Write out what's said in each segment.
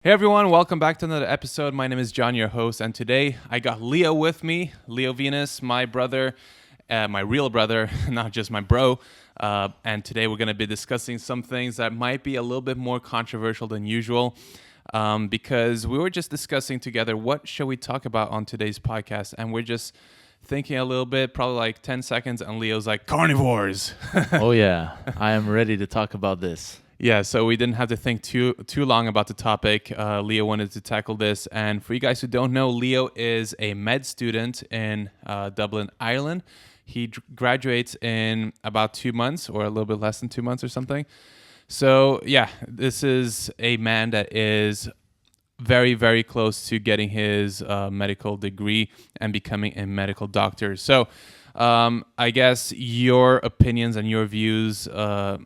Hey everyone, welcome back to another episode. My name is John, your host, and today I got Leo with me, Leo Venus, my brother, my real brother, not just my bro. And today we're going to be discussing some things that might be a little bit more controversial than usual, because we were just discussing together what shall we talk about on today's podcast, and we're just thinking a little bit, probably like 10 seconds, and Leo's like, carnivores. Oh yeah, I am ready to talk about this. Yeah, so we didn't have to think too long about the topic. Leo wanted to tackle this, and for you guys who don't know, Leo is a med student in Dublin, Ireland. He graduates in about 2 months, or a little bit less than 2 months, or something. So yeah, this is a man that is very, very close to getting his medical degree and becoming a medical doctor. So I guess your opinions and your views are,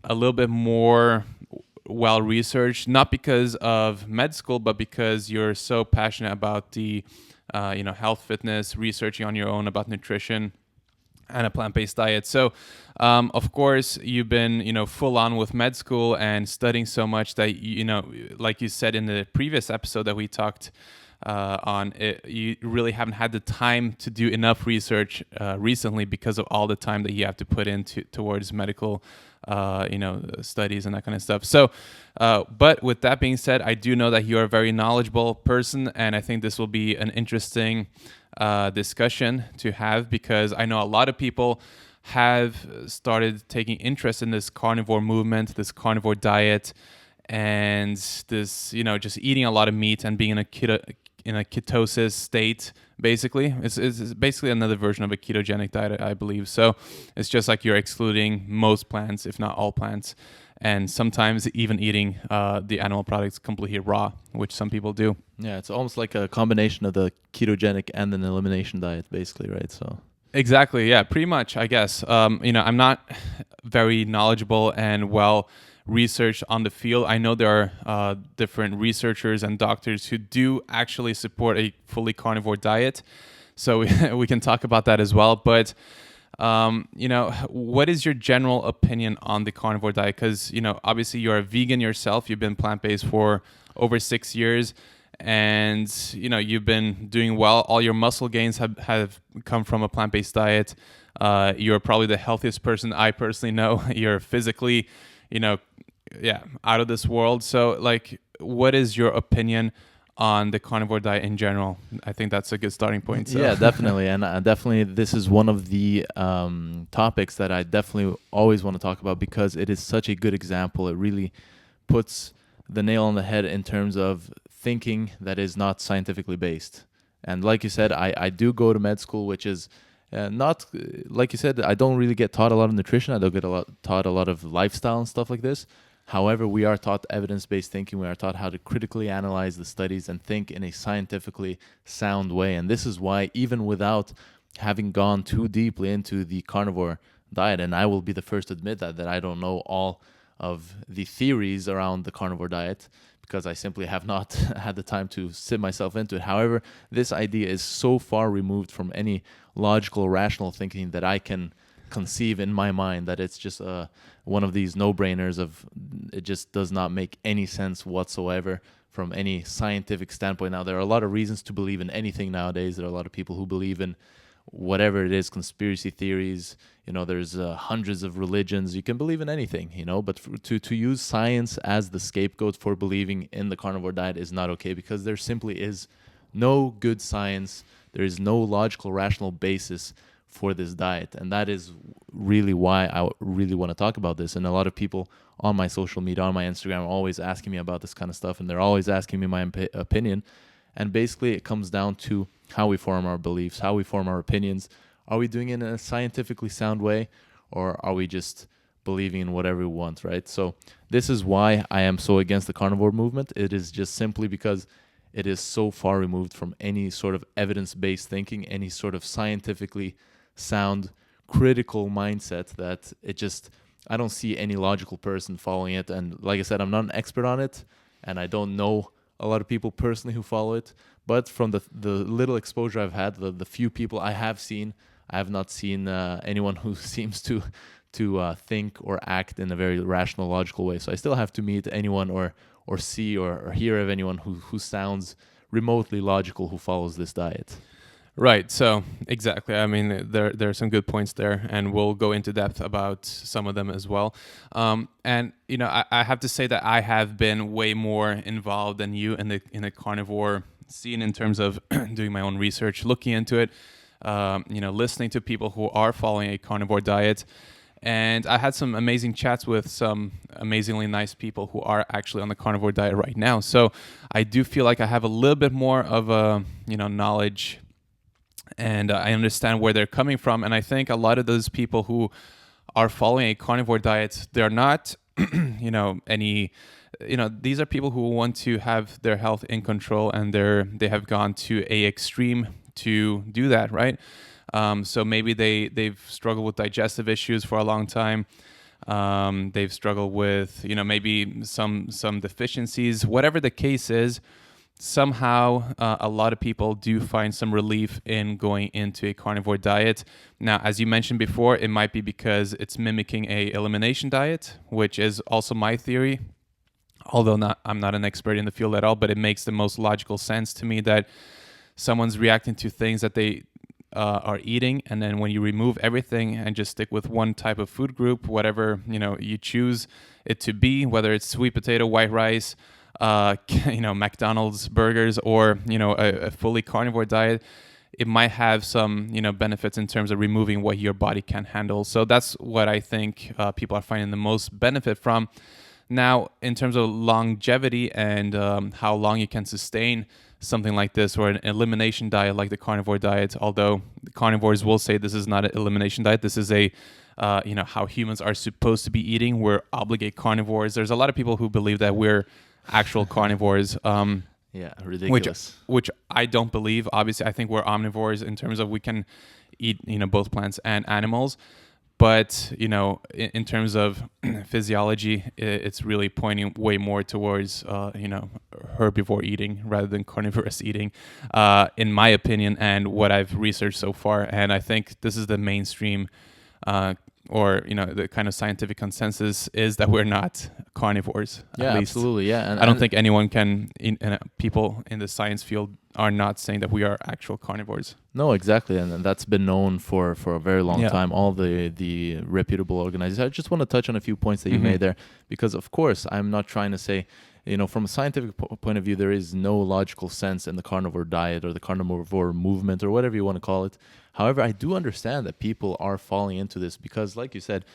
a little bit more well researched, not because of med school, but because you're so passionate about the health, fitness, researching on your own about nutrition and a plant-based diet. So of course you've been full on with med school and studying so much that like you said in the previous episode that we talked on it, you really haven't had the time to do enough research recently because of all the time that you have to put into towards medical studies and that kind of stuff. So but with that being said, I do know that you're a very knowledgeable person, and I think this will be an interesting discussion to have, because I know a lot of people have started taking interest in this carnivore movement, this carnivore diet, and this just eating a lot of meat and being in a ketosis state. Basically, it's basically another version of a ketogenic diet, I believe. So it's just like you're excluding most plants, if not all plants, and sometimes even eating the animal products completely raw, which some people do. Yeah, it's almost like a combination of the ketogenic and an elimination diet, basically, right? So Exactly, yeah, pretty much, I guess. I'm not very knowledgeable and well researched on the field. I know there are different researchers and doctors who do actually support a fully carnivore diet, so we can talk about that as well. But what is your general opinion on the carnivore diet? Because obviously you're a vegan yourself. You've been plant-based for over 6 years, and you've been doing well. All your muscle gains have come from a plant-based diet. You're probably the healthiest person I personally know. You're physically out of this world. So like, what is your opinion on the carnivore diet in general? I think that's a good starting point. So. Yeah, definitely. And definitely this is one of the topics that I definitely always want to talk about, because it is such a good example. It really puts the nail on the head in terms of thinking that is not scientifically based. And like you said, I do go to med school, which is not, like you said, I don't really get taught a lot of nutrition. I don't get taught a lot of lifestyle and stuff like this. However, we are taught evidence-based thinking. We are taught how to critically analyze the studies and think in a scientifically sound way. And this is why, even without having gone too deeply into the carnivore diet, and I will be the first to admit that I don't know all of the theories around the carnivore diet, because I simply have not had the time to sit myself into it. However, this idea is so far removed from any logical, rational thinking that I can conceive in my mind that it's just one of these no-brainers of it just does not make any sense whatsoever from any scientific standpoint. Now, there are a lot of reasons to believe in anything nowadays. There are a lot of people who believe in whatever it is, conspiracy theories. There's hundreds of religions. You can believe in anything, but to use science as the scapegoat for believing in the carnivore diet is not okay, because there simply is no good science. There is no logical, rational basis for this diet. And that is really why I really want to talk about this. And a lot of people on my social media, on my Instagram, are always asking me about this kind of stuff, and they're always asking me my opinion. And basically it comes down to how we form our beliefs, how we form our opinions. Are we doing it in a scientifically sound way, or are we just believing in whatever we want, right? So this is why I am so against the carnivore movement. It is just simply because it is so far removed from any sort of evidence-based thinking, any sort of scientifically sound, critical mindset, that I don't see any logical person following it. And like I said, I'm not an expert on it, and I don't know a lot of people personally who follow it. But from the little exposure I've had, the few people I have seen, I have not seen anyone who seems to think or act in a very rational, logical way. So I still have to meet anyone or or see or hear of anyone who sounds remotely logical who follows this diet. Right. So exactly. I mean, there are some good points there, and we'll go into depth about some of them as well. And I have to say that I have been way more involved than you in the carnivore scene in terms of doing my own research, looking into it. Listening to people who are following a carnivore diet. And I had some amazing chats with some amazingly nice people who are actually on the carnivore diet right now. So I do feel like I have a little bit more of a knowledge, and I understand where they're coming from. And I think a lot of those people who are following a carnivore diet, they're not, these are people who want to have their health in control, and they have gone to a extreme to do that, right? So maybe they've struggled with digestive issues for a long time. They've struggled with maybe some deficiencies. Whatever the case is, somehow a lot of people do find some relief in going into a carnivore diet. Now, as you mentioned before, it might be because it's mimicking a elimination diet, which is also my theory. Although I'm not an expert in the field at all, but it makes the most logical sense to me that someone's reacting to things that they are eating, and then when you remove everything and just stick with one type of food group, whatever you choose it to be, whether it's sweet potato, white rice, McDonald's burgers, or a fully carnivore diet, it might have some benefits in terms of removing what your body can handle. So that's what I think people are finding the most benefit from. Now, in terms of longevity and how long you can sustain something like this, or an elimination diet like the carnivore diet, although the carnivores will say this is not an elimination diet, this is a how humans are supposed to be eating. We're obligate carnivores. There's a lot of people who believe that we're actual carnivores. Yeah, ridiculous. Which I don't believe. Obviously, I think we're omnivores in terms of we can eat both plants and animals. But in terms of physiology, it's really pointing way more towards herbivore eating rather than carnivorous eating, in my opinion, and what I've researched so far. And I think this is the mainstream, or the kind of scientific consensus is that we're not carnivores. Yeah, at least. absolutely. Yeah, and I don't think anyone can. People in the science field are not saying that we are actual carnivores. No, exactly, and that's been known for a very long Yeah. time. All the reputable organizations. I just want to touch on a few points that you made there, because of course I'm not trying to say, from a scientific point of view, there is no logical sense in the carnivore diet or the carnivore movement or whatever you want to call it. However, I do understand that people are falling into this because, like you said,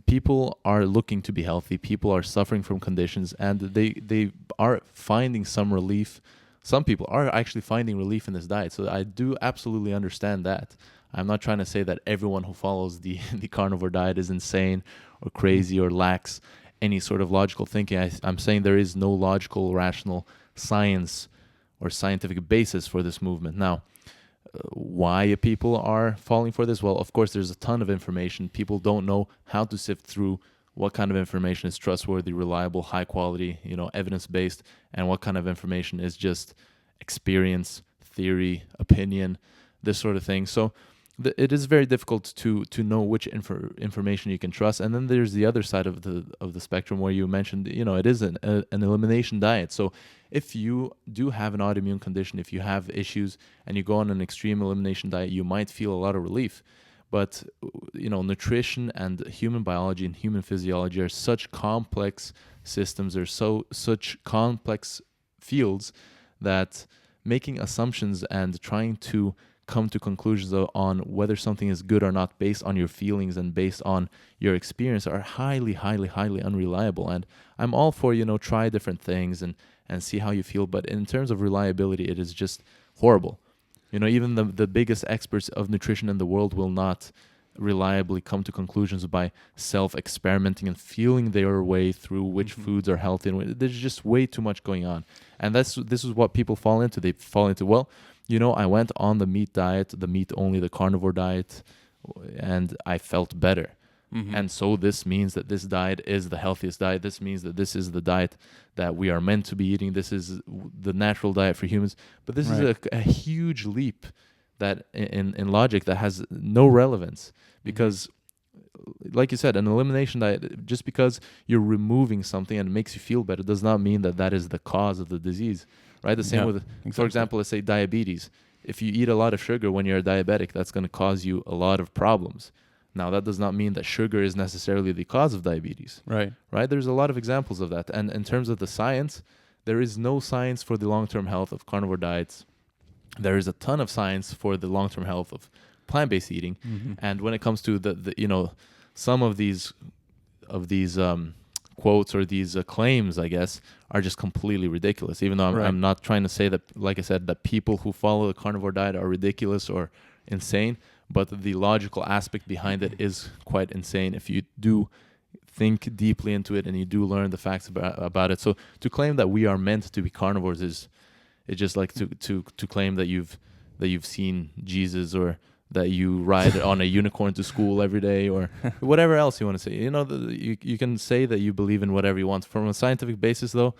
people are looking to be healthy. People are suffering from conditions, and they are finding some relief. Some people are actually finding relief in this diet. So I do absolutely understand that. I'm not trying to say that everyone who follows the carnivore diet is insane or crazy or lacks any sort of logical thinking. I'm saying there is no logical, rational science or scientific basis for this movement. Now, why people are falling for this? Well, of course, there's a ton of information. People don't know how to sift through what kind of information is trustworthy, reliable, high quality, evidence-based, and what kind of information is just experience, theory, opinion, this sort of thing. So it is very difficult to know which information you can trust. And then there's the other side of the spectrum where you mentioned, it is an elimination diet. So if you do have an autoimmune condition, if you have issues and you go on an extreme elimination diet, you might feel a lot of relief. But nutrition and human biology and human physiology are such complex systems. They're such complex fields that making assumptions and trying to come to conclusions on whether something is good or not based on your feelings and based on your experience are highly, highly, highly unreliable. And I'm all for, try different things and see how you feel. But in terms of reliability, it is just horrible. Even the biggest experts of nutrition in the world will not reliably come to conclusions by self-experimenting and feeling their way through which foods are healthy. And there's just way too much going on. And this is what people fall into. They fall into, I went on the meat diet, the meat only, the carnivore diet, and I felt better. And so this means that this diet is the healthiest diet. This means that this is the diet that we are meant to be eating. This is the natural diet for humans. But this is a huge leap that in logic that has no relevance, because like you said, an elimination diet, just because you're removing something and it makes you feel better, does not mean that that is the cause of the disease, right? The same Yeah, with, for exactly. example, let's say diabetes. If you eat a lot of sugar when you're a diabetic, that's going to cause you a lot of problems. Now, that does not mean that sugar is necessarily the cause of diabetes, Right. right? There's a lot of examples of that. And in terms of the science, there is no science for the long-term health of carnivore diets. There is a ton of science for the long-term health of plant-based eating. Mm-hmm. And when it comes to the some of these quotes or these claims, I guess, are just completely ridiculous. Even though Right. I'm not trying to say that, like I said, that people who follow the carnivore diet are ridiculous or insane, but the logical aspect behind it is quite insane if you do think deeply into it and you do learn the facts about it. So to claim that we are meant to be carnivores is it's just like to claim that you've seen Jesus, or that you ride on a unicorn to school every day, or whatever else you want to say. You can say that you believe in whatever you want. From a scientific basis, though,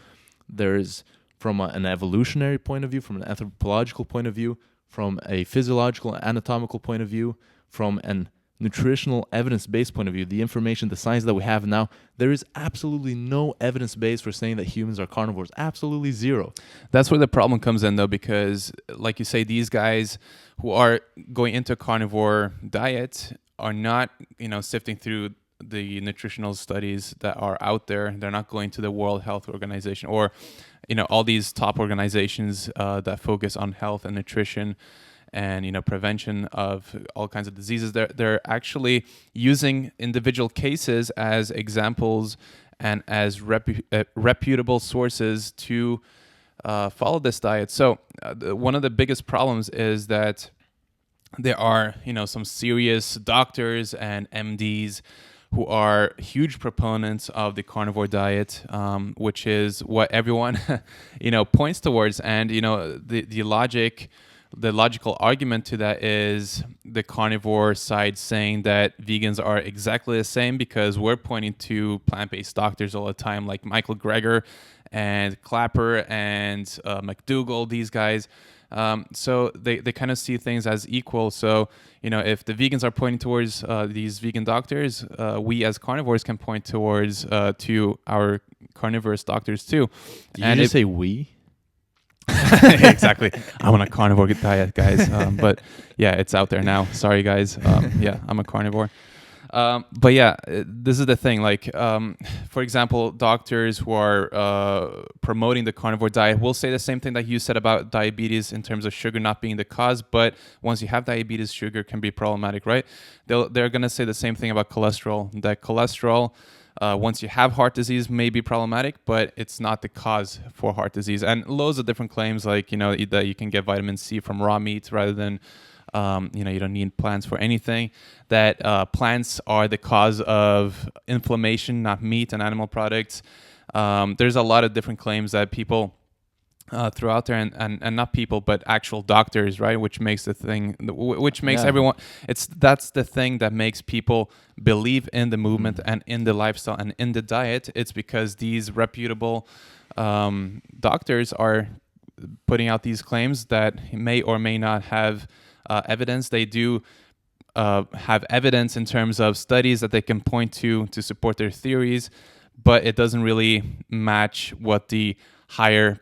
there is, from an evolutionary point of view, from an anthropological point of view, from a physiological, anatomical point of view, from an nutritional evidence-based point of view, the information, the science that we have now, there is absolutely no evidence base for saying that humans are carnivores. Absolutely zero. That's where the problem comes in, though, because, like you say, these guys who are going into a carnivore diet are not, sifting through the nutritional studies that are out there. They're not going to the World Health Organization or, all these top organizations that focus on health and nutrition and prevention of all kinds of diseases. They're actually using individual cases as examples and as reputable sources to follow this diet. So one of the biggest problems is that there are some serious doctors and MDs who are huge proponents of the carnivore diet, which is what everyone points towards. And the logical argument to that is the carnivore side saying that vegans are exactly the same, because we're pointing to plant-based doctors all the time, like Michael Greger and Clapper and McDougall, these guys. So they kind of see things as equal. So, if the vegans are pointing towards these vegan doctors, we as carnivores can point towards to our carnivorous doctors too. Did you just say we? Exactly. I'm on a carnivore diet, guys. But yeah, it's out there now. Sorry, guys. Yeah, I'm a carnivore. But yeah, this is the thing. Like, for example, doctors who are promoting the carnivore diet will say the same thing that you said about diabetes in terms of sugar not being the cause. But once you have diabetes, sugar can be problematic, right? They're going to say the same thing about cholesterol. That cholesterol, once you have heart disease, may be problematic, but it's not the cause for heart disease. And loads of different claims, like, that you can get vitamin C from raw meat rather than, you don't need plants for anything. That plants are the cause of inflammation, not meat and animal products. There's a lot of different claims that people throw out there, and not people, but actual doctors, right? Which makes the thing, which makes everyone. That's the thing that makes people believe in the movement and in the lifestyle and in the diet. It's because these reputable doctors are putting out these claims that may or may not have evidence. They do have evidence in terms of studies that they can point to support their theories, but it doesn't really match what the higher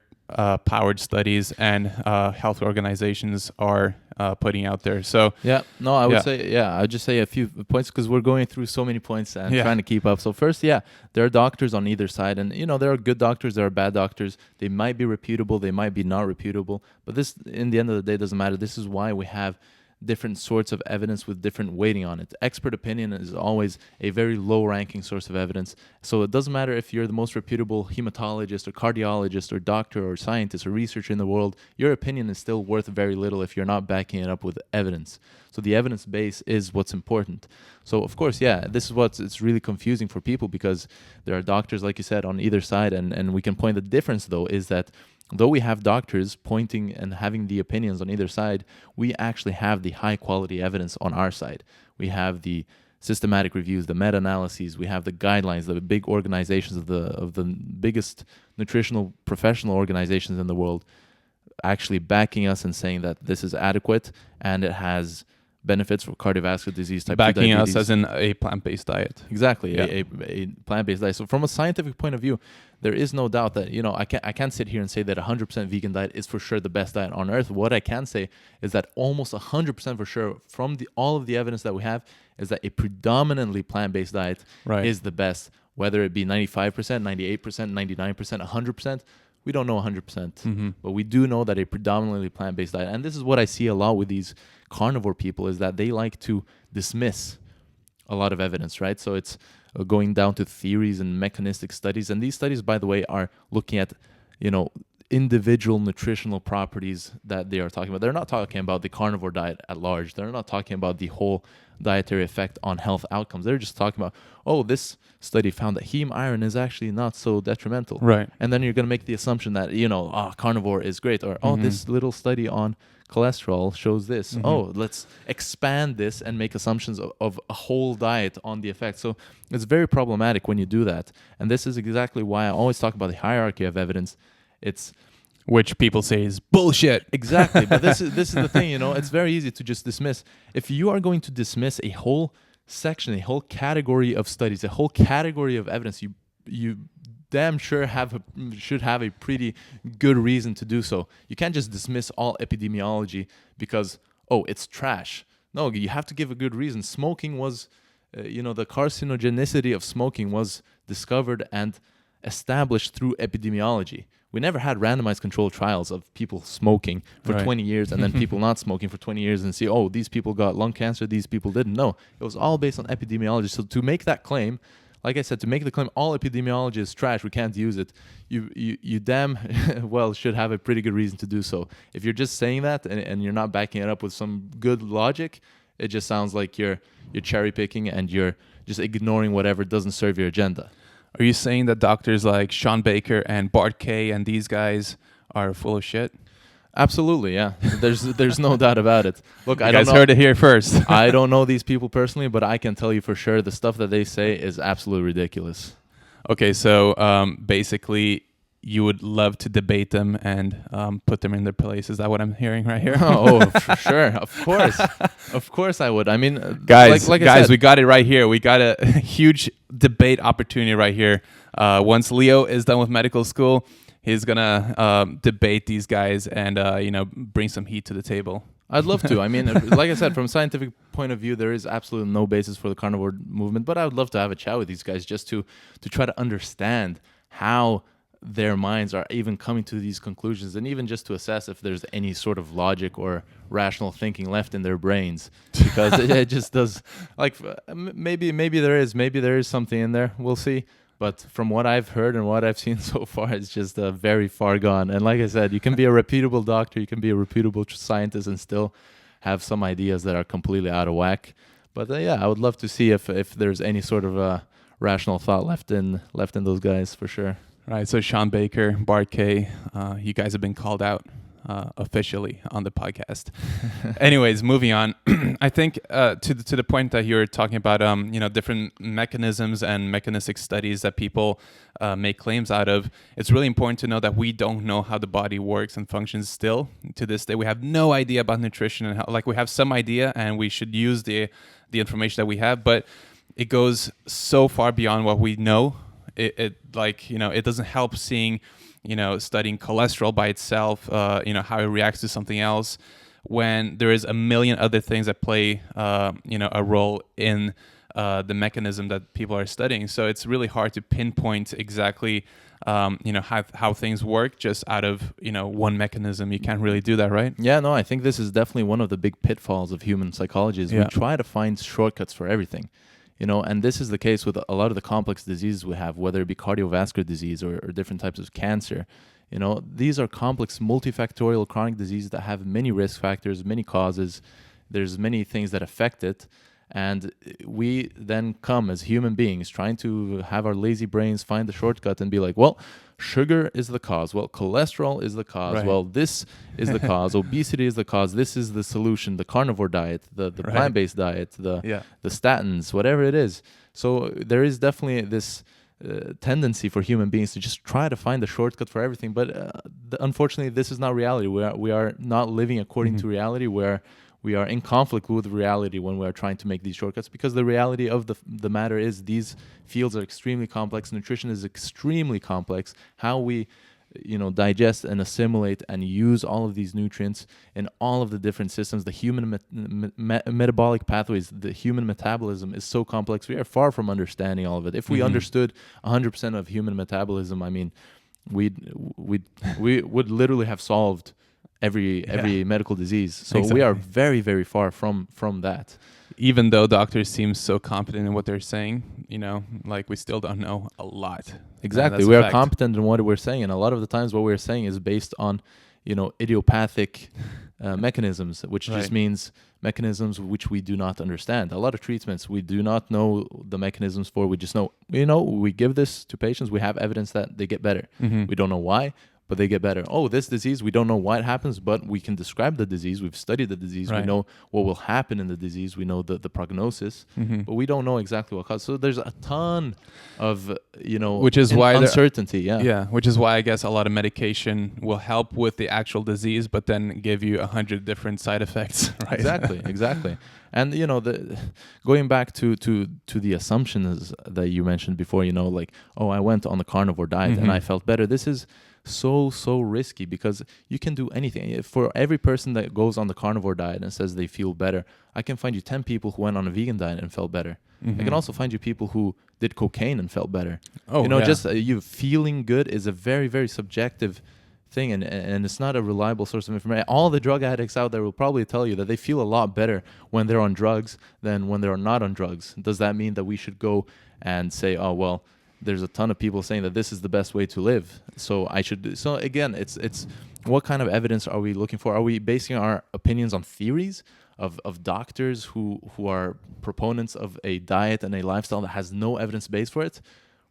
powered studies and health organizations are putting out there. So I would say, I would just say a few points, because we're going through so many points and trying to keep up. So first, there are doctors on either side, and there are good doctors, there are bad doctors. They might be reputable, they might be not reputable, but this, in the end of the day, doesn't matter. This is why we have different sorts of evidence with different weighting on it. Expert opinion is always a very low-ranking source of evidence. So it doesn't matter if you're the most reputable hematologist or cardiologist or doctor or scientist or researcher in the world, your opinion is still worth very little if you're not backing it up with evidence. So the evidence base is what's important. So of course, this is it's really confusing for people, because there are doctors, like you said, on either side, and we can point the difference, though, is that though we have doctors pointing and having the opinions on either side, we actually have the high quality evidence on our side. We have the systematic reviews, the meta-analyses, we have the guidelines, the big organizations of the biggest nutritional professional organizations in the world actually backing us and saying that this is adequate, and it has benefits for cardiovascular disease, type 2 Backing diabetes. us as in a plant-based diet. Exactly, Yeah. a plant-based diet. So from a scientific point of view, there is no doubt that, you know, I can't sit here and say that 100% vegan diet is for sure the best diet on earth. What I can say is that almost 100% for sure from all of the evidence that we have is that a predominantly plant-based diet Right. is the best, whether it be 95%, 98%, 99%, 100%. We don't know 100%, Mm-hmm. but we do know that a predominantly plant-based diet, and this is what I see a lot with these carnivore people, is that they like to dismiss a lot of evidence, right? So it's going down to theories and mechanistic studies, and these studies, by the way, are looking at, you know, individual nutritional properties that they are talking about. They're not talking about the carnivore diet at large. They're not talking about the whole dietary effect on health outcomes. They're just talking about, oh, this study found that heme iron is actually not so detrimental. Right. And then you're going to make the assumption that, you know, carnivore is great, or, oh, Mhm. this little study on cholesterol shows this. Mhm. Oh, let's expand this and make assumptions of a whole diet on the effect. So it's very problematic when you do that. And this is exactly why I always talk about the hierarchy of evidence. It's Which people say is bullshit. exactly, but this is the thing, you know, it's very easy to just dismiss. If you are going to dismiss a whole section, a whole category of studies, a whole category of evidence, you damn sure should have a pretty good reason to do so. You can't just dismiss all epidemiology because, oh, it's trash. No, you have to give a good reason. Smoking was, you know, the carcinogenicity of smoking was discovered and established through epidemiology. We never had randomized controlled trials of people smoking for Right. 20 years and then people not smoking for 20 years and see, oh, these people got lung cancer, these people didn't. No, it was all based on epidemiology. So to make that claim, like I said, to make the claim all epidemiology is trash, we can't use it, you damn well should have a pretty good reason to do so. If you're just saying that and you're not backing it up with some good logic, it just sounds like you're cherry picking and you're just ignoring whatever doesn't serve your agenda. Are you saying that doctors like Sean Baker and Bart Kay and these guys are full of shit? Absolutely, yeah. There's no doubt about it. Look, I You don't guys know. heard it here first. I don't know these people personally, but I can tell you for sure the stuff that they say is absolutely ridiculous. Okay, so basically, you would love to debate them and put them in their place. Is that what I'm hearing right here? Oh, for sure, of course I would. I mean, Guys, like I guys, said, we got it right here. We got a huge debate opportunity right here. Once Leo is done with medical school, he's gonna debate these guys and bring some heat to the table. I'd love to. I mean, like I said, from a scientific point of view, there is absolutely no basis for the carnivore movement. But I would love to have a chat with these guys just to try to understand how their minds are even coming to these conclusions, and even just to assess if there's any sort of logic or rational thinking left in their brains, because it just does, like, maybe there is something in there, we'll see, but from what I've heard and what I've seen so far, it's just very far gone. And like I said, you can be a reputable doctor, you can be a reputable scientist and still have some ideas that are completely out of whack. But yeah, I would love to see if there's any sort of rational thought left in those guys, for sure. Right. So Sean Baker, Bart Kay, you guys have been called out officially on the podcast. Anyways, moving on. I think to the point that you were talking about, different mechanisms and mechanistic studies that people make claims out of. It's really important to know that we don't know how the body works and functions still. To this day, we have no idea about nutrition and how, like, we have some idea and we should use the information that we have, but it goes so far beyond what we know. It doesn't help seeing, studying cholesterol by itself, how it reacts to something else, when there is a million other things that play, a role in the mechanism that people are studying. So it's really hard to pinpoint exactly, how things work just out of, one mechanism. You can't really do that, right? Yeah, no, I think this is definitely one of the big pitfalls of human psychology is we try to find shortcuts for everything. And this is the case with a lot of the complex diseases we have, whether it be cardiovascular disease or different types of cancer. These are complex, multifactorial chronic diseases that have many risk factors, many causes. There's many things that affect it. And we then come as human beings trying to have our lazy brains find the shortcut and be like, well, sugar is the cause. Well, cholesterol is the cause. Right. Well, this is the cause. Obesity is the cause. This is the solution. The carnivore diet, the Right. plant-based diet, the statins, whatever it is. So there is definitely this tendency for human beings to just try to find a shortcut for everything. But unfortunately, this is not reality. We are not living according to reality, where we are in conflict with reality when we are trying to make these shortcuts, because the reality of the matter is these fields are extremely complex. Nutrition is extremely complex. How we digest and assimilate and use all of these nutrients in all of the different systems, the human metabolic pathways, the human metabolism is so complex. We are far from understanding all of it. If we understood 100% of human metabolism, I mean, we would literally have solved every medical disease. So we are very, very far from that. Even though doctors seem so competent in what they're saying, like we still don't know a lot. Exactly. We are competent in what we're saying. And a lot of the times what we're saying is based on, idiopathic mechanisms, which just means mechanisms which we do not understand. A lot of treatments we do not know the mechanisms for. We just know, we give this to patients. We have evidence that they get better. We don't know why, but they get better. Oh, this disease, we don't know why it happens, but we can describe the disease. We've studied the disease. We know what will happen in the disease. We know the prognosis, but we don't know exactly what causes. So there's a ton of, which is why uncertainty. Yeah. Which is why I guess a lot of medication will help with the actual disease, but then give you 100 different side effects. Right? Exactly. And going back to the assumptions that you mentioned before, like, oh, I went on the carnivore diet and I felt better. This is so risky, because you can do anything. For every person that goes on the carnivore diet and says they feel better, I can find you 10 people who went on a vegan diet and felt better. I can also find you people who did cocaine and felt better. Just you feeling good is a very, very subjective thing, and it's not a reliable source of information. All the drug addicts out there will probably tell you that they feel a lot better when they're on drugs than when they're not on drugs. Does that mean that we should go and say, oh, well, there's a ton of people saying that this is the best way to live, so I should? So again, it's what kind of evidence are we looking for? Are we basing our opinions on theories of doctors who are proponents of a diet and a lifestyle that has no evidence base for it?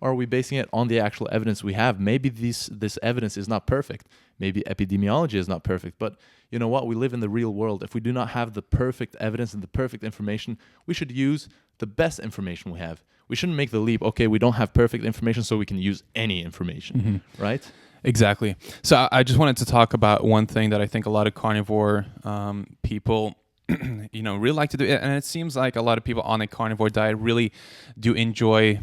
Or are we basing it on the actual evidence we have? Maybe this evidence is not perfect. Maybe epidemiology is not perfect. But you know what? We live in the real world. If we do not have the perfect evidence and the perfect information, we should use the best information we have. We shouldn't make the leap, okay, we don't have perfect information, so we can use any information, right? Exactly. So I just wanted to talk about one thing that I think a lot of carnivore people really like to do. And it seems like a lot of people on a carnivore diet really do enjoy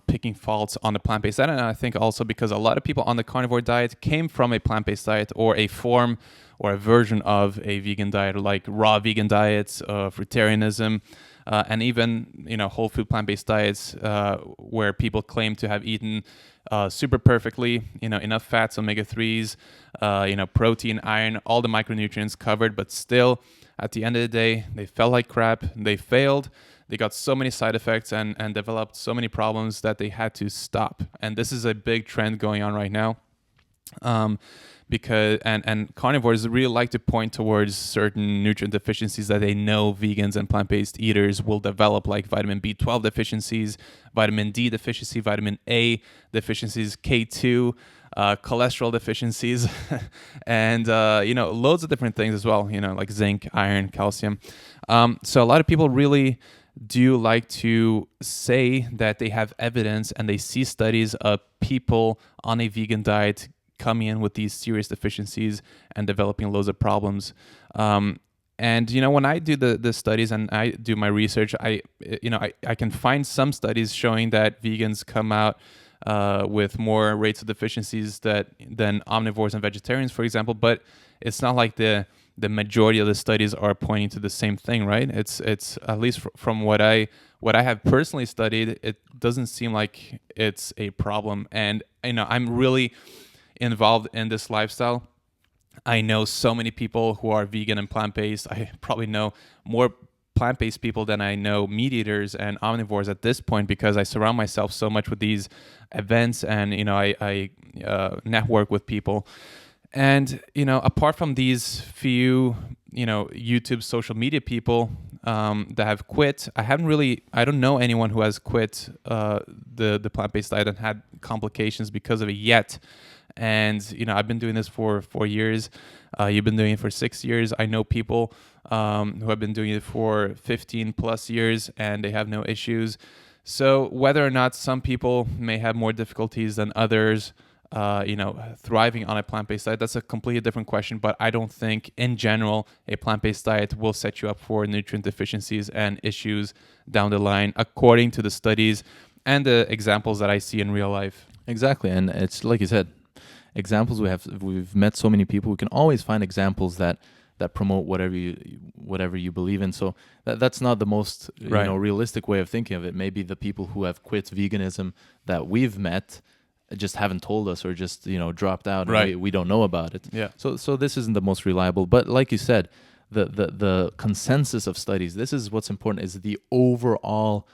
picking faults on the plant-based diet. And I think also because a lot of people on the carnivore diet came from a plant-based diet or a form or a version of a vegan diet, like raw vegan diets, fruitarianism, and even whole food plant-based diets where people claim to have eaten super perfectly, enough fats, omega-3s, protein, iron, all the micronutrients covered, but still at the end of the day, they felt like crap, they failed, they got so many side effects and developed so many problems that they had to stop. And this is a big trend going on right now. Because carnivores really like to point towards certain nutrient deficiencies that they know vegans and plant-based eaters will develop, like vitamin B12 deficiencies, vitamin D deficiency, vitamin A deficiencies, K2, cholesterol deficiencies, and loads of different things as well. Like zinc, iron, calcium. So a lot of people really do like to say that they have evidence and they see studies of people on a vegan diet coming in with these serious deficiencies and developing loads of problems. And when I do the studies and I do my research, I can find some studies showing that vegans come out with more rates of deficiencies than omnivores and vegetarians, for example. But it's not like the majority of the studies are pointing to the same thing, right? It's at least from what I have personally studied, it doesn't seem like it's a problem. And I'm really involved in this lifestyle. I know so many people who are vegan and plant-based. I probably know more plant-based people than I know meat eaters and omnivores at this point, because I surround myself so much with these events and I network with people. And apart from these few YouTube social media people that have quit, I don't know anyone who has quit the plant-based diet and had complications because of it yet. And I've been doing this for 4 years. You've been doing it for 6 years. I know people who have been doing it for 15 plus years and they have no issues. So whether or not some people may have more difficulties than others, thriving on a plant-based diet, that's a completely different question. But I don't think in general a plant-based diet will set you up for nutrient deficiencies and issues down the line, according to the studies and the examples that I see in real life. Exactly, and it's like you said, examples we've met so many people. We can always find examples that promote whatever you believe in. So that's not the most Right. realistic way of thinking of it. Maybe the people who have quit veganism that we've met just haven't told us, or just dropped out, and Right. we don't know about it. Yeah. So this isn't the most reliable. But like you said, the consensus of studies, this is what's important, is the overall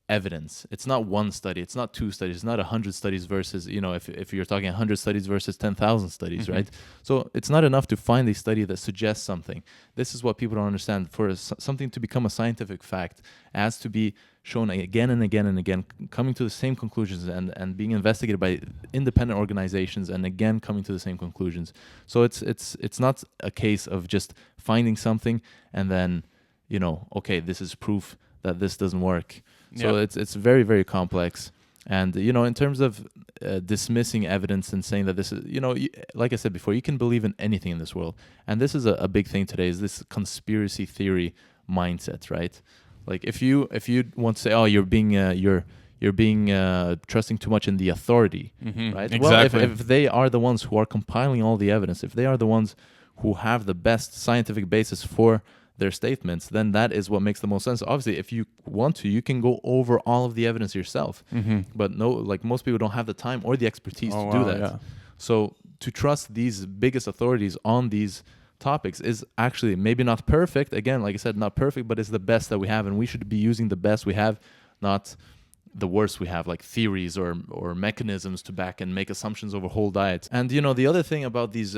evidence. It's not one study, it's not two studies, it's not 100 studies versus, if you're talking 100 studies versus 10,000 studies, right? So it's not enough to find a study that suggests something. This is what people don't understand. For something to become a scientific fact, it has to be shown again and again and again, coming to the same conclusions, and being investigated by independent organizations, and again coming to the same conclusions. So it's not a case of just finding something and then, okay, this is proof that this doesn't work. So it's very, very complex. And, in terms of dismissing evidence and saying that this is, like I said before, you can believe in anything in this world. And this is a big thing today, is this conspiracy theory mindset, right? Like if you want to say, oh, you're being trusting too much in the authority, right? Exactly. Well, if they are the ones who are compiling all the evidence, if they are the ones who have the best scientific basis for their statements, then that is what makes the most sense. Obviously, if you want to, you can go over all of the evidence yourself. But no, like most people don't have the time or the expertise to do that. Yeah. So to trust these biggest authorities on these topics is actually maybe not perfect. Again, like I said, not perfect, but it's the best that we have, and we should be using the best we have, not the worst we have, like theories or mechanisms to back and make assumptions over whole diets. And the other thing about these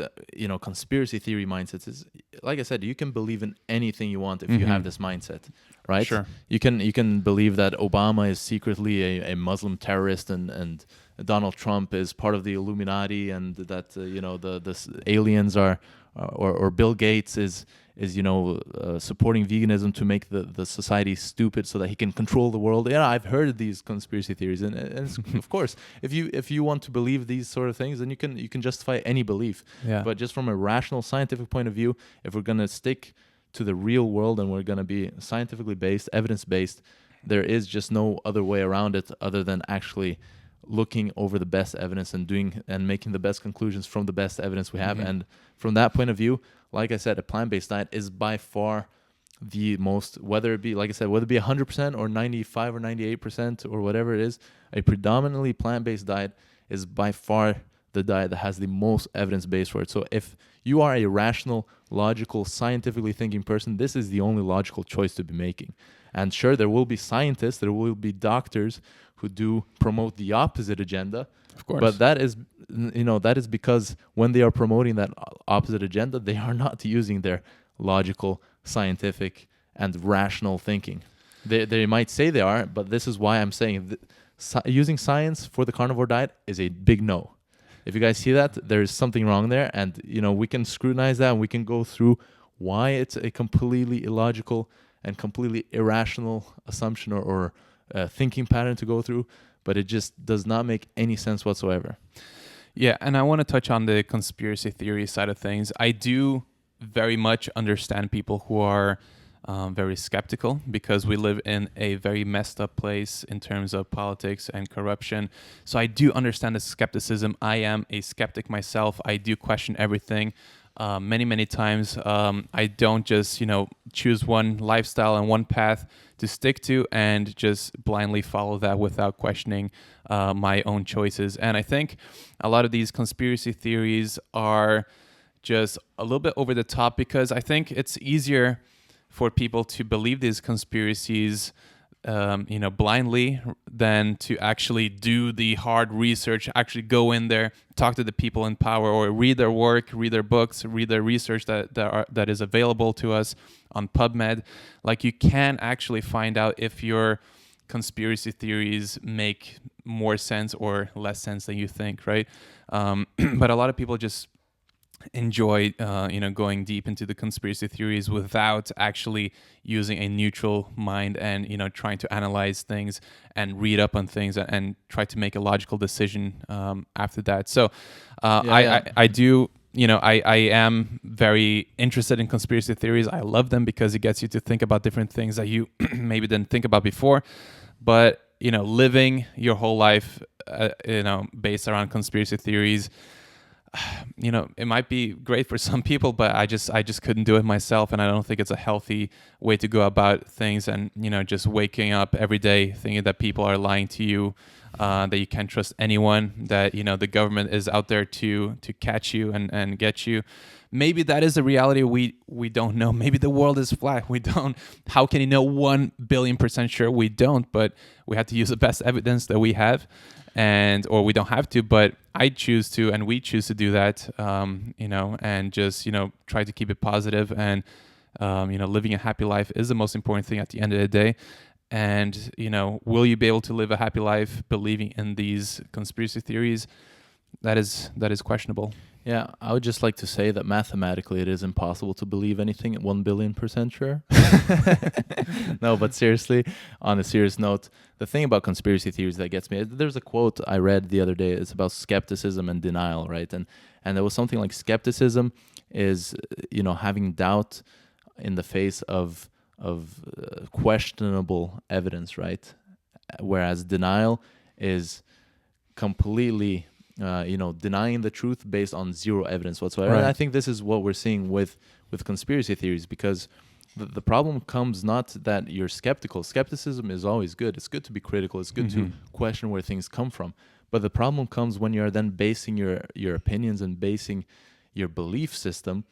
conspiracy theory mindsets is, like I said, you can believe in anything you want if you have this mindset, right? Sure. You can believe that Obama is secretly a Muslim terrorist, and Donald Trump is part of the Illuminati, and that the aliens are, or Bill Gates is supporting veganism to make the society stupid so that he can control the world. Yeah, I've heard these conspiracy theories, and it's, of course, if you want to believe these sort of things, then you can justify any belief. Yeah. But just from a rational, scientific point of view, if we're gonna stick to the real world and we're gonna be scientifically based, evidence based, there is just no other way around it other than actually looking over the best evidence and making the best conclusions from the best evidence we have. And from that point of view, like I said, a plant-based diet is by far the most, whether it be 100% or 95 or 98% or whatever it is, a predominantly plant-based diet is by far the diet that has the most evidence base for it. So if you are a rational, logical, scientifically thinking person, this is the only logical choice to be making. And sure, there will be scientists, there will be doctors who do promote the opposite agenda. Of course. But that is because when they are promoting that opposite agenda, they are not using their logical, scientific, and rational thinking. They might say they are, but this is why I'm saying using science for the carnivore diet is a big no. If you guys see that, there's something wrong there, and we can scrutinize that, and we can go through why it's a completely illogical and completely irrational assumption or thinking pattern to go through, but it just does not make any sense whatsoever. Yeah, and I want to touch on the conspiracy theory side of things. I do very much understand people who are very skeptical, because we live in a very messed up place in terms of politics and corruption. So I do understand the skepticism. I am a skeptic myself. I do question everything. Many times. I don't just, choose one lifestyle and one path to stick to and just blindly follow that without questioning my own choices. And I think a lot of these conspiracy theories are just a little bit over the top, because I think it's easier for people to believe these conspiracies blindly than to actually do the hard research, actually go in there, talk to the people in power, or read their work, read their books, read their research that is available to us on PubMed. Like, you can actually find out if your conspiracy theories make more sense or less sense than you think, right? But a lot of people just enjoy going deep into the conspiracy theories without actually using a neutral mind and trying to analyze things and read up on things and try to make a logical decision after that. So Yeah, yeah. I do I am very interested in conspiracy theories. I love them because it gets you to think about different things that you maybe didn't think about before. But living your whole life based around conspiracy theories, it might be great for some people, but I just couldn't do it myself, and I don't think it's a healthy way to go about things. And just waking up every day thinking that people are lying to you, that you can't trust anyone, that the government is out there to catch you and get you. Maybe that is a reality we don't know. Maybe the world is flat. We don't. How can you know 1 billion% sure? We don't, but we have to use the best evidence that we have, or we don't have to, but I choose to, and we choose to do that, and just, try to keep it positive. And, living a happy life is the most important thing at the end of the day. And, will you be able to live a happy life believing in these conspiracy theories? That is questionable. Yeah, I would just like to say that mathematically it is impossible to believe anything at 1 billion% sure. No, but seriously, on a serious note, the thing about conspiracy theories that gets me, there's a quote I read the other day. It's about skepticism and denial, right? And there was something like skepticism is, having doubt in the face of questionable evidence, right? Whereas denial is completely denying the truth based on zero evidence whatsoever. Right. And I think this is what we're seeing with conspiracy theories, because the problem comes not that you're skeptical. Skepticism is always good. It's good to be critical. It's good to question where things come from. But the problem comes when you're then basing your opinions and basing your belief system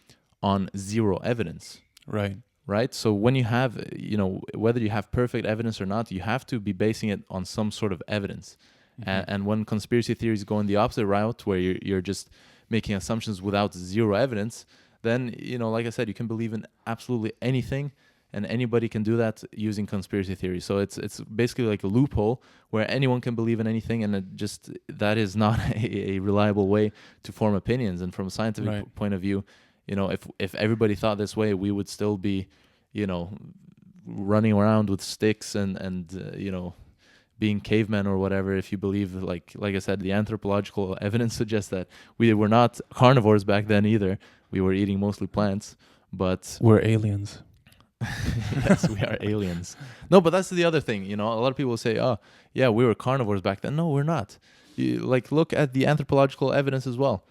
on zero evidence. Right. Right? So when you have, whether you have perfect evidence or not, you have to be basing it on some sort of evidence. And when conspiracy theories go in the opposite route, where you're just making assumptions without zero evidence, then, like I said, you can believe in absolutely anything, and anybody can do that using conspiracy theory. So it's basically like a loophole where anyone can believe in anything, and that is not a reliable way to form opinions. And from a scientific point of view, if everybody thought this way, we would still be, running around with sticks and being cavemen or whatever. If you believe, like I said, the anthropological evidence suggests that we were not carnivores back then either. We were eating mostly plants, but we're aliens. Yes, we are aliens. No, but that's the other thing. A lot of people say, "Oh, yeah, we were carnivores back then." No, we're not. Look at the anthropological evidence as well.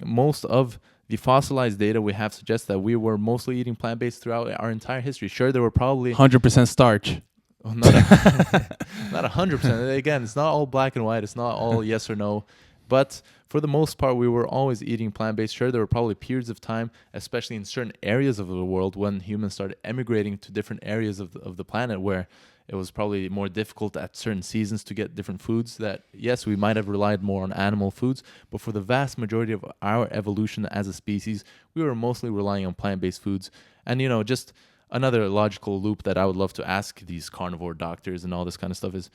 Most of the fossilized data we have suggests that we were mostly eating plant-based throughout our entire history. Sure, there were probably 100% starch. Well, not 100%. Again, it's not all black and white. It's not all yes or no. But for the most part, we were always eating plant-based. Sure, there were probably periods of time, especially in certain areas of the world, when humans started emigrating to different areas of the planet, where it was probably more difficult at certain seasons to get different foods. That, yes, we might have relied more on animal foods, but for the vast majority of our evolution as a species, we were mostly relying on plant-based foods. And, just another logical loop that I would love to ask these carnivore doctors and all this kind of stuff is,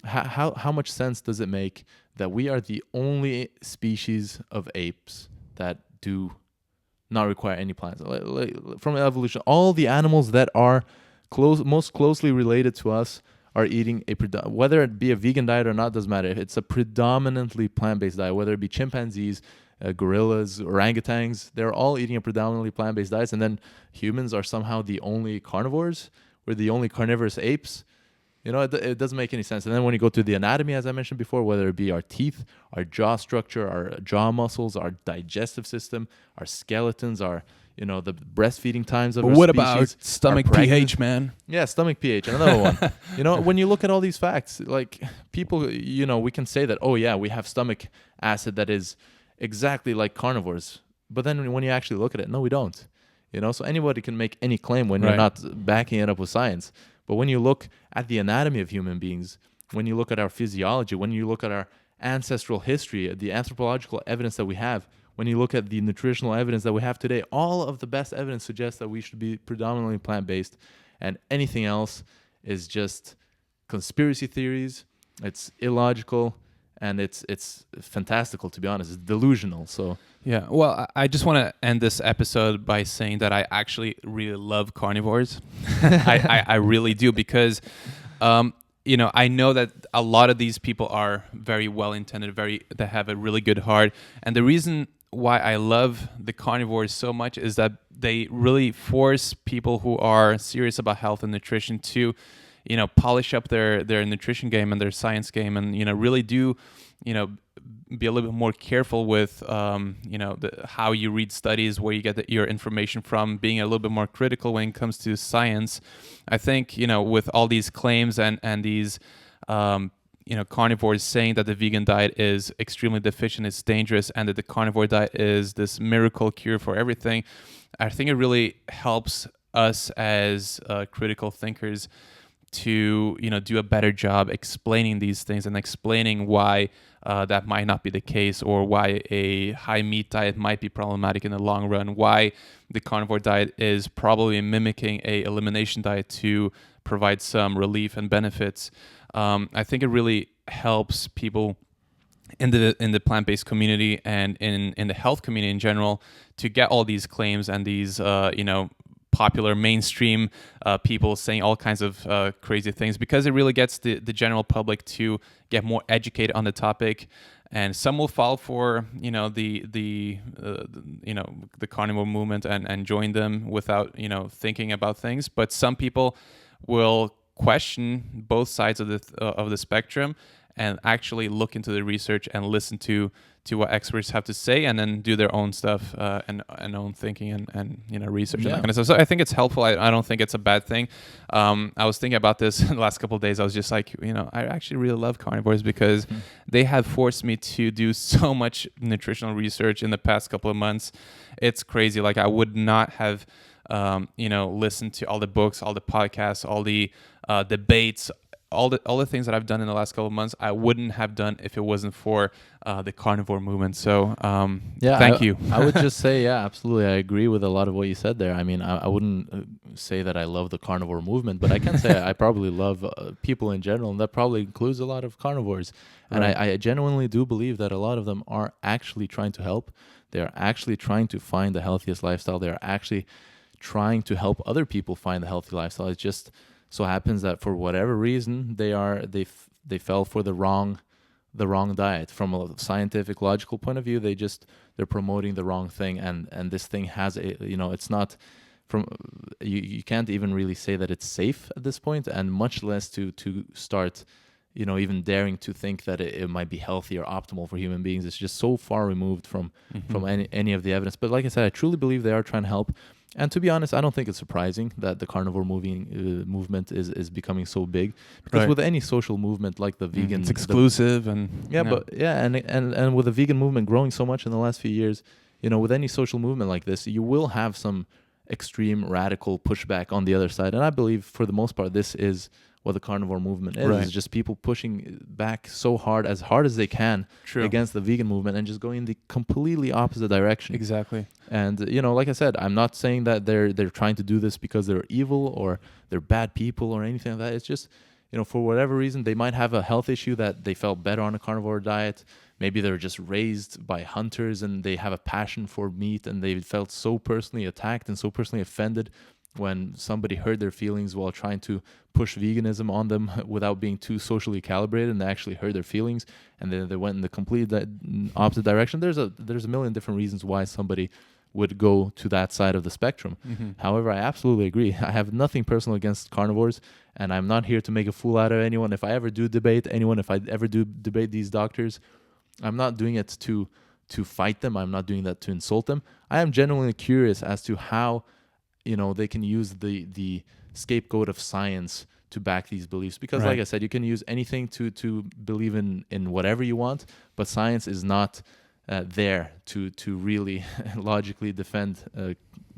how much sense does it make that we are the only species of apes that do not require any plants? From evolution, all the animals that are most closely related to us are eating whether it be a vegan diet or not, doesn't matter. If it's a predominantly plant-based diet, whether it be chimpanzees, gorillas, orangutans, they're all eating a predominantly plant-based diet, and then humans are somehow the only carnivores. We're the only carnivorous apes. It doesn't make any sense. And then when you go to the anatomy, as I mentioned before, whether it be our teeth, our jaw structure, our jaw muscles, our digestive system, our skeletons, the breastfeeding times of our what species. About stomach pH, man? Yeah, stomach pH, another one. When you look at all these facts, like people, we can say that, oh yeah, we have stomach acid that is exactly like carnivores. But then when you actually look at it, no, we don't. So anybody can make any claim when you're not backing it up with science. But when you look at the anatomy of human beings, when you look at our physiology, when you look at our ancestral history, the anthropological evidence that we have, when you look at the nutritional evidence that we have today, all of the best evidence suggests that we should be predominantly plant-based, and anything else is just conspiracy theories. It's illogical, and it's fantastical, to be honest. It's delusional. So Yeah. Well, I just want to end this episode by saying that I actually really love carnivores. I really do because, I know that a lot of these people are very well intended, they have a really good heart, and the reason why I love the carnivores so much is that they really force people who are serious about health and nutrition to, polish up their nutrition game and their science game, and really do, be a little bit more careful with, how you read studies, where you get your information from, being a little bit more critical when it comes to science. I think, with all these claims and these, carnivores saying that the vegan diet is extremely deficient, it's dangerous, and that the carnivore diet is this miracle cure for everything, I think it really helps us as critical thinkers to do a better job explaining these things and explaining why that might not be the case, or why a high meat diet might be problematic in the long run, why the carnivore diet is probably mimicking a elimination diet to provide some relief and benefits. I think it really helps people in the plant-based community and in the health community in general to get all these claims and these popular mainstream people saying all kinds of crazy things, because it really gets the general public to get more educated on the topic. And some will fall for the carnivore movement and join them without thinking about things, but some people will question both sides of the spectrum and actually look into the research and listen to what experts have to say, and then do their own stuff and own thinking and research and that kind of stuff. So I think it's helpful. I don't think it's a bad thing. I was thinking about this in the last couple of days. I was just like, I actually really love carnivores because they have forced me to do so much nutritional research in the past couple of months. It's crazy. Like, I would not have listened to all the books, all the podcasts, all the debates, all the things that I've done in the last couple of months, I wouldn't have done if it wasn't for the carnivore movement. So thank you. I would just say, yeah, absolutely. I agree with a lot of what you said there. I mean, I wouldn't say that I love the carnivore movement, but I can say I probably love people in general, and that probably includes a lot of carnivores. And Right. I genuinely do believe that a lot of them are actually trying to help. They are actually trying to find the healthiest lifestyle. They are actually trying to help other people find the healthy lifestyle. It just so happens that for whatever reason they fell for the wrong diet. From a scientific, logical point of view, they're promoting the wrong thing, and this thing has it's not from you can't even really say that it's safe at this point, and much less to start even daring to think that it might be healthy or optimal for human beings. It's just so far removed from any of the evidence. But like I said, I truly believe they are trying to help. And to be honest, I don't think it's surprising that the carnivore movement is becoming so big, because Right. with any social movement like the vegan, It's exclusive and and with the vegan movement growing so much in the last few years, with any social movement like this, you will have some extreme radical pushback on the other side. And I believe for the most part, this is what the carnivore movement is. Right. It's just people pushing back so hard as they can True. against the vegan movement, and just going in the completely opposite direction. Exactly. And like I said, I'm not saying that they're trying to do this because they're evil or they're bad people or anything like that. It's just, for whatever reason, they might have a health issue that they felt better on a carnivore diet. Maybe they're just raised by hunters and they have a passion for meat, and they felt so personally attacked and so personally offended when somebody hurt their feelings while trying to push veganism on them without being too socially calibrated, and they actually hurt their feelings, and then they went in the complete opposite direction. There's a million different reasons why somebody would go to that side of the spectrum. However, I absolutely agree. I have nothing personal against carnivores, and I'm not here to make a fool out of anyone. If I ever do debate anyone, if I ever do debate these doctors, I'm not doing it to fight them. I'm not doing that to insult them. I am genuinely curious as to how they can use the scapegoat of science to back these beliefs, because Right. like I said, you can use anything to believe in whatever you want, but science is not there to really logically defend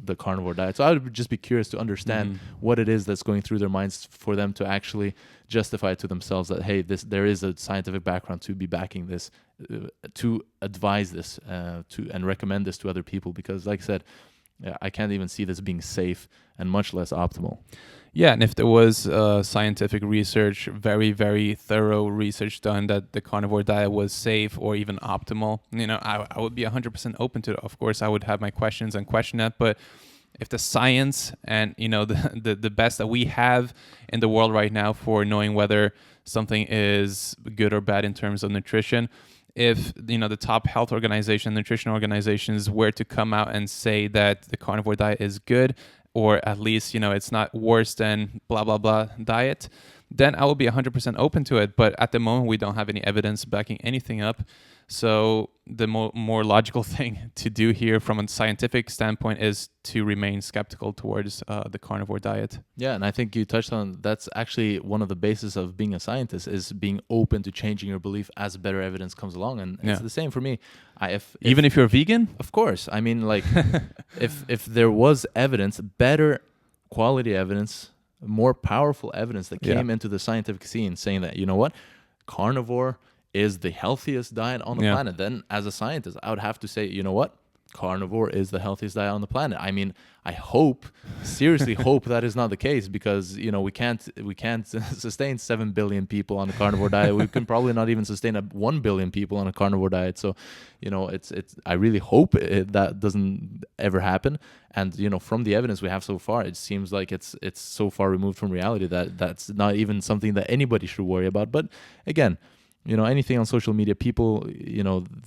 the carnivore diet. So I would just be curious to understand what it is that's going through their minds for them to actually justify it to themselves that, hey, there is a scientific background to be backing this, to advise this, and recommend this to other people. Because like I said, Yeah, I can't even see this being safe and much less optimal. Yeah, and if there was scientific research, very, very thorough research done that the carnivore diet was safe or even optimal, I would be 100% open to it. Of course, I would have my questions and question that, but if the science and the best that we have in the world right now for knowing whether something is good or bad in terms of nutrition, if the top health organization, nutrition organizations were to come out and say that the carnivore diet is good, or at least it's not worse than blah blah blah diet, then I will be 100% open to it. But at the moment, we don't have any evidence backing anything up. So the more logical thing to do here from a scientific standpoint is to remain skeptical towards the carnivore diet. Yeah, and I think you touched on that's actually one of the bases of being a scientist is being open to changing your belief as better evidence comes along. And it's the same for me. Even if you're vegan? Of course. I mean, like, if there was evidence, better quality evidence, more powerful evidence that came into the scientific scene saying that, you know what, carnivore is the healthiest diet on the planet, then as a scientist, I would have to say, you know what, carnivore is the healthiest diet on the planet. I mean, I seriously hope that is not the case, because we can't sustain 7 billion people on a carnivore diet. We can probably not even sustain 1 billion people on a carnivore diet. So, it's I really hope that doesn't ever happen. And from the evidence we have so far, it seems like it's so far removed from reality that that's not even something that anybody should worry about. But again, anything on social media, people,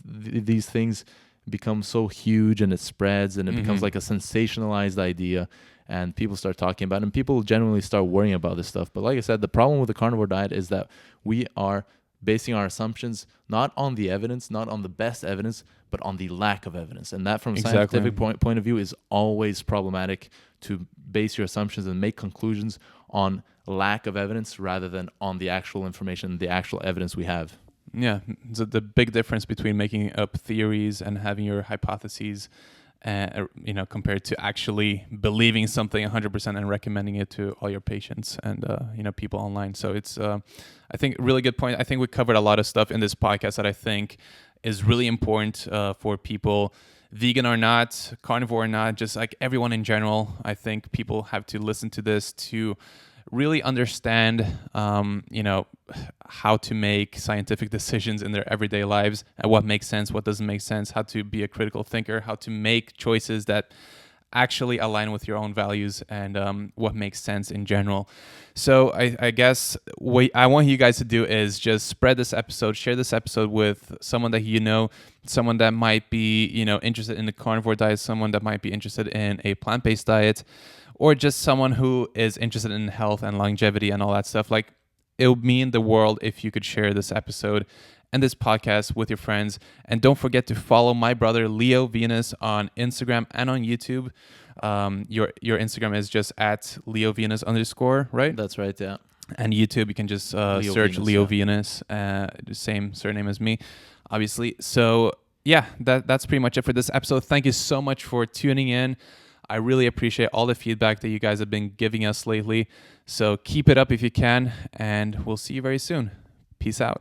these things become so huge and it spreads and it becomes like a sensationalized idea, and people start talking about it, and people generally start worrying about this stuff. But like I said, the problem with the carnivore diet is that we are basing our assumptions not on the evidence, not on the best evidence, but on the lack of evidence. And that from a scientific point of view is always problematic, to base your assumptions and make conclusions on lack of evidence rather than on the actual information, the actual evidence we have. Yeah, so the big difference between making up theories and having your hypotheses, compared to actually believing something 100% and recommending it to all your patients and people online. So it's, I think, a really good point. I think we covered a lot of stuff in this podcast that I think is really important for people, vegan or not, carnivore or not, just like everyone in general. I think people have to listen to this to really understand, how to make scientific decisions in their everyday lives, and what makes sense, what doesn't make sense, how to be a critical thinker, how to make choices that actually align with your own values, and what makes sense in general. So I guess what I want you guys to do is just spread this episode, share this episode with someone that someone that might be, interested in the carnivore diet, someone that might be interested in a plant-based diet, or just someone who is interested in health and longevity and all that stuff. Like, it would mean the world if you could share this episode and this podcast with your friends. And don't forget to follow my brother Leo Venus on Instagram and on YouTube. Your Instagram is just at Leo Venus _, right? That's right, yeah. And YouTube, you can just search Venus, Leo Venus, the same surname as me, obviously. So yeah, that's pretty much it for this episode. Thank you so much for tuning in. I really appreciate all the feedback that you guys have been giving us lately. So keep it up if you can, and we'll see you very soon. Peace out.